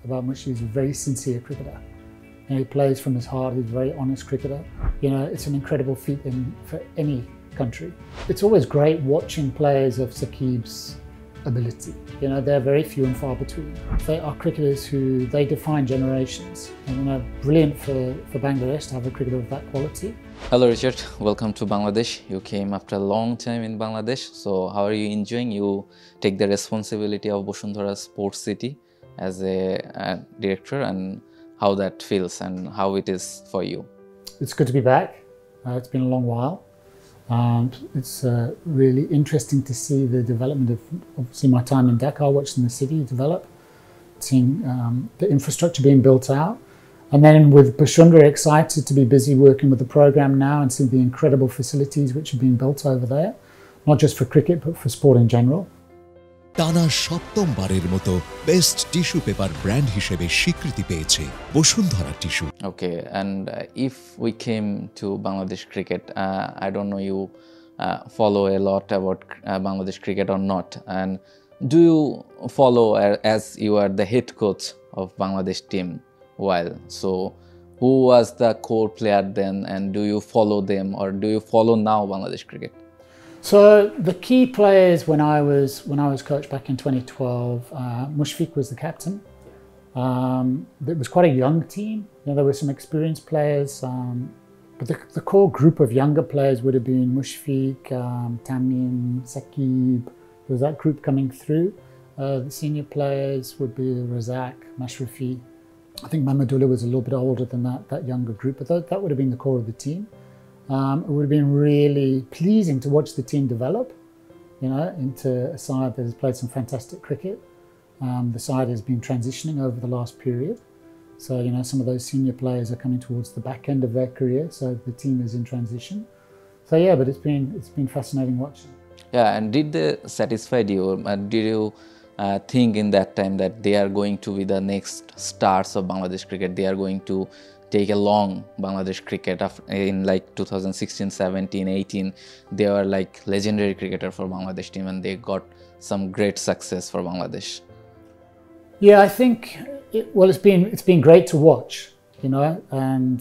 about 𝗬𝗎. He's a very sincere cricketer. You know, he plays from his heart. He's a very honest cricketer. You know, it's an incredible feat for any country. It's always great watching players of Saqib's ability. You know, they're very few and far between. They are cricketers who they define generations. And you know, brilliant for Bangladesh to have a cricketer of that quality. Hello Richard, welcome to Bangladesh. You came after a long time in Bangladesh. So how are you enjoying? You take the responsibility of Basuന്ധরা Sports City as a director, and how that feels and how it is for you. It's good to be back. It's been a long while. It's really interesting to see the development of obviously my time in Dhaka, watching the city develop, seeing the infrastructure being built out. And then with Basuന്ധরা, excited to be busy working with the program now and seeing the incredible facilities which have been built over there, not just for cricket but for sport in general. টানা সপ্তমবারের মতো best tissue paper brand হিসেবে স্বীকৃতি পেয়েছে Bashundhara tissue. Okay, and if we came to Bangladesh cricket, I don't know you follow a lot about Bangladesh cricket or not, and do you follow as you are the head coach of Bangladesh team? While so, who was the core player then, and do you follow them or do you follow now Bangladesh cricket? So the key players when I was coach back in 2012, Mushfiq was the captain. It was quite a young team. You know, there were some experienced players, but the core group of younger players would have been Mushfiq, Tamim, Saqib. There was that group coming through. The senior players would be Razak, Mashrafi. I think Mahmudullah was a little bit older than that younger group, but that would have been the core of the team. It would have been really pleasing to watch the team develop, you know, into a side that has played some fantastic cricket. The side has been transitioning over the last period. So, you know, some of those senior players are coming towards the back end of their career, so the team is in transition. So yeah, but it's been fascinating watching. Yeah, and did they satisfy you? Did you think in that time that they are going to be the next stars of Bangladesh cricket? They are going to take along Bangladesh cricket in like 2016, 17, 18. They were like legendary cricketer for Bangladesh team, and they got some great success for Bangladesh. Yeah, I think it's been great to watch, you know, and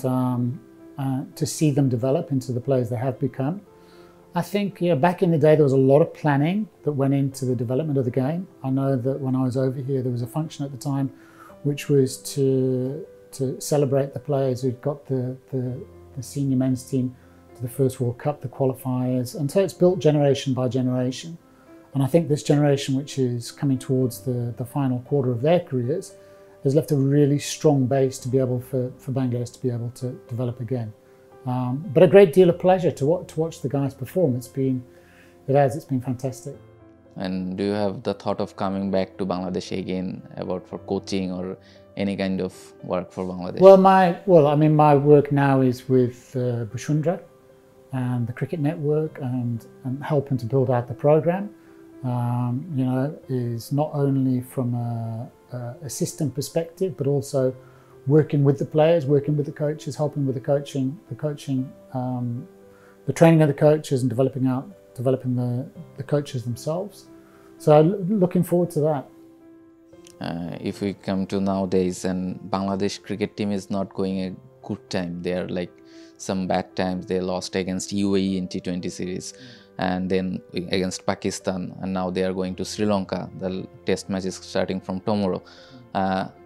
to see them develop into the players they have become. I think, yeah, back in the day there was a lot of planning that went into the development of the game. I know that when I was over here there was a function at the time which was to celebrate the players who'd got the senior men's team to the first World Cup, the qualifiers, and so it's built generation by generation. And I think this generation, which is coming towards the final quarter of their careers, has left a really strong base to be able for Bangladesh to be able to develop again. But a great deal of pleasure to watch the guys perform. It's been fantastic. And do you have the thought of coming back to Bangladesh again, about for coaching or any kind of work for Bangladesh? My work now is with Basuന്ധরা and the Cricket Network, and helping to build out the program. You know, is not only from a system perspective, but also working with the players, working with the coaches, helping with the training of the coaches, and developing the coaches themselves. So looking forward to that. If we come to nowadays, and Bangladesh cricket team is not going a good time. They are like some bad times. They lost against UAE in T20 series, and then against Pakistan, and now they are going to Sri Lanka. The test match is starting from tomorrow.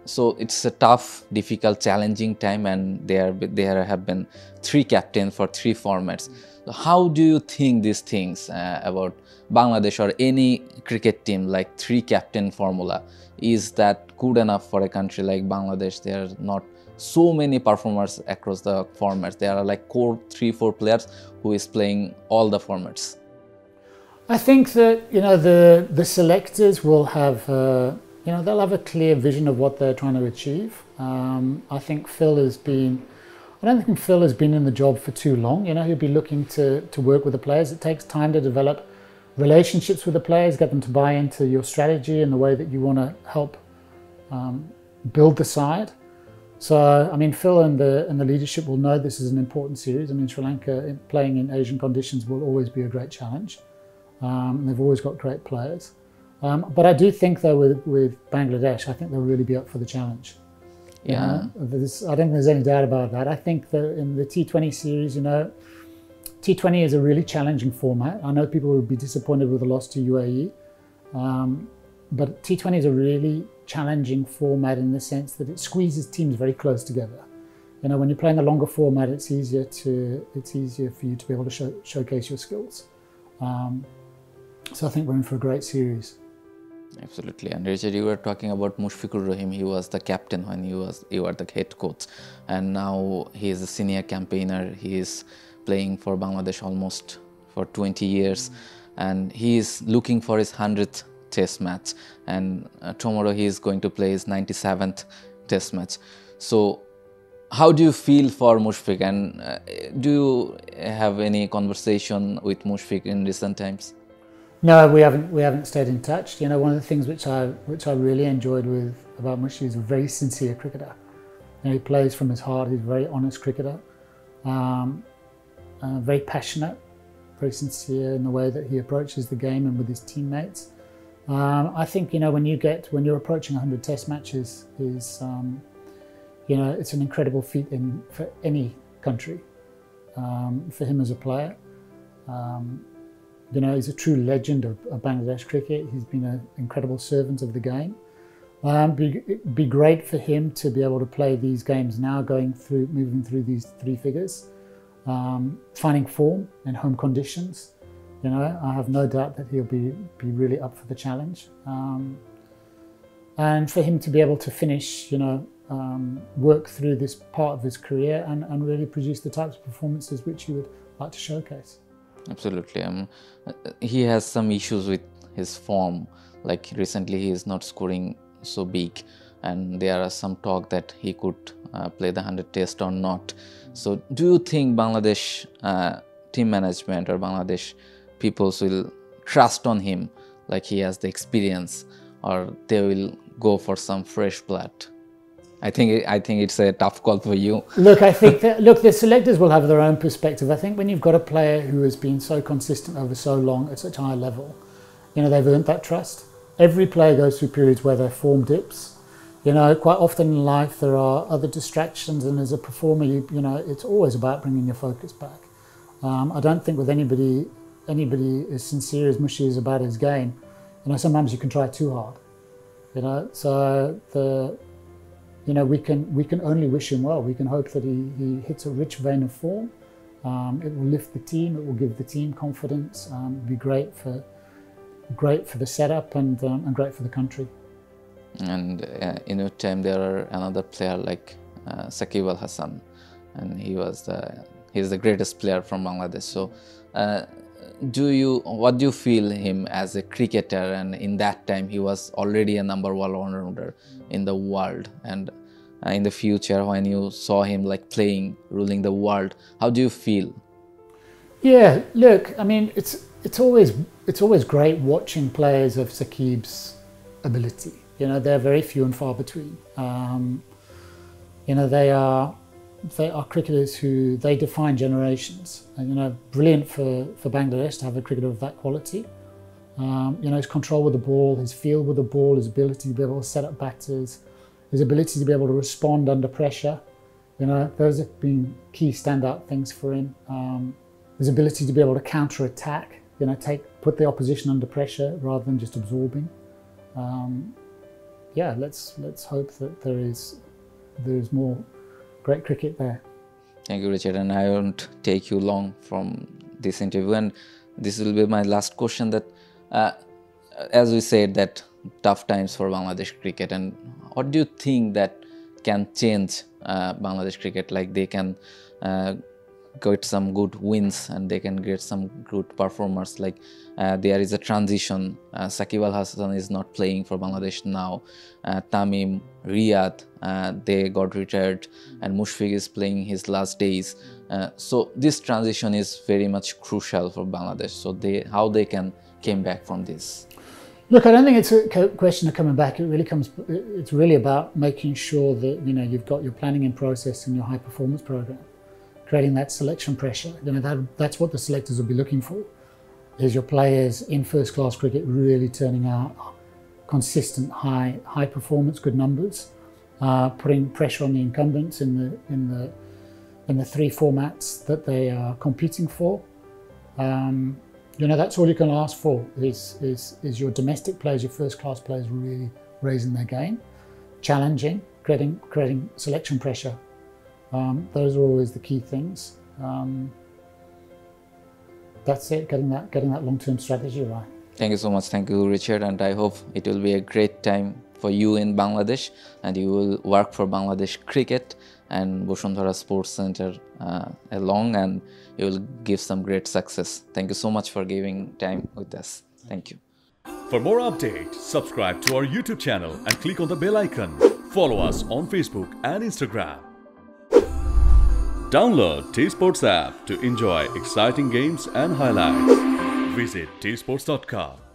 So it's a tough, difficult, challenging time, and there have been 3 captains for 3 formats. So how do you think these things about Bangladesh or any cricket team, like 3 captain formula? Is that good enough for a country like Bangladesh? There are not so many performers across the formats. There are like core 3-4 players who is playing all the formats. I think that, you know, the selectors will have you know, they'll have a clear vision of what they're trying to achieve. I think I don't think Phil has been in the job for too long. You know, he'll be looking to work with the players. It takes time to develop relationships with the players, get them to buy into your strategy and the way that you want to help build the side. So, I mean, Phil and the leadership will know this is an important series. I mean, Sri Lanka playing in Asian conditions will always be a great challenge. They've always got great players. But I do think, though, with Bangladesh, I think they'll really be up for the challenge. Yeah. I don't think there's any doubt about that. I think that in the T20 series, T20 is a really challenging format. I know people will be disappointed with the loss to UAE, but T20 is a really challenging format in the sense that it squeezes teams very close together. When you're playing a longer format, it's easier for you to be able to showcase your skills. So I think we're in for a great series. Absolutely. And Richard, you were talking about Mushfiqur-Rahim. He was the captain when you were the head coach, and now he is a senior campaigner. He is playing for Bangladesh almost for 20 years, and he is looking for his 100th test match, and tomorrow he is going to play his 97th test match. So how do you feel for Mushfiq, and do you have any conversation with Mushfiq in recent times? No, we haven't stayed in touch. One of the things which I really enjoyed about Mushfiq, he's a very sincere cricketer. He plays from his heart. He's a very honest cricketer, very passionate, very sincere in the way that he approaches the game and with his teammates. I think when you're approaching 100 Test matches, it's an incredible feat for any country. For him as a player. He's a true legend of Bangladesh cricket. He's been an incredible servant of the game. It'd be great for him to be able to play these games now, moving through these 3 figures, finding form in home conditions. I have no doubt that he'll be really up for the challenge. And for him to be able to finish, work through this part of his career and really produce the types of performances which he would like to showcase. Absolutely. He has some issues with his form. Like recently, he is not scoring so big, and there are some talk that he could play the 100 Test or not. So, do you think Bangladesh team management or Bangladesh peoples will trust on him, like he has the experience, or they will go for some fresh blood? I think it's a tough call for you. Look, I think the selectors will have their own perspective. I think when you've got a player who has been so consistent over so long at such a high level, they've earned that trust. Every player goes through periods where their form dips. Quite often in life there are other distractions, and as a performer, it's always about bringing your focus back. I don't think with anybody as sincere as Mushi is about his game. Sometimes you can try too hard. So we can only wish him well. We can hope that he hits a rich vein of form. It will lift the team. It will give the team confidence. Be great for the setup and great for the country. And in your time, there are another player like Saqib Al Hasan, and he's the greatest player from Bangladesh. So, what do you feel him as a cricketer? And in that time, he was already a #1 all-rounder in the world. And in the future, when you saw him like playing, ruling the world, how do you feel? Yeah, look, I mean, it's always great watching players of Saqib's ability. They're very few and far between. They are cricketers who they define generations. And, brilliant for Bangladesh to have a cricketer of that quality. His control with the ball, his feel with the ball, his ability to be able to set up batters, his ability to be able to respond under pressure. Those have been key standout things for him. His ability to be able to counter-attack, put the opposition under pressure rather than just absorbing. Yeah, let's hope that there is more great cricket there. Thank you, Richard, and I won't take you long from this interview. And this will be my last question. That, as we said, that tough times for Bangladesh cricket, and what do you think that can change Bangladesh cricket? Like they can get some good wins and they can get some good performers. Like there is a transition. Saqib Al Hasan is not playing for Bangladesh now. Tamim, Riyad, they got retired, and Mushfiq is playing his last days. So this transition is very much crucial for Bangladesh. So how they can came back from this. Look, I don't think it's a question of coming back. It's really about making sure that you've got your planning in process and your high performance program, creating that selection pressure. That's what the selectors will be looking for. Is your players in first class cricket really turning out consistent high performance, good numbers, putting pressure on the incumbents in the three formats that they are competing for. You know, that's all you can ask for is your domestic players, your first-class players really raising their game, challenging, creating selection pressure. Those are always the key things. That's it, getting that long-term strategy right. Thank you so much. Thank you, Richard, and I hope it will be a great time for you in Bangladesh, and you will work for Bangladesh cricket and Bosundhara Sports Center along, and you will give some great success. Thank you so much for giving time with us. Thank you. For more updates, subscribe to our YouTube channel and click on the bell icon. Follow us on Facebook and Instagram. Download 𝗃𝗵𝗴𝗃 app to enjoy exciting games and highlights. Visit 𝗃𝗵𝗴𝗃.com.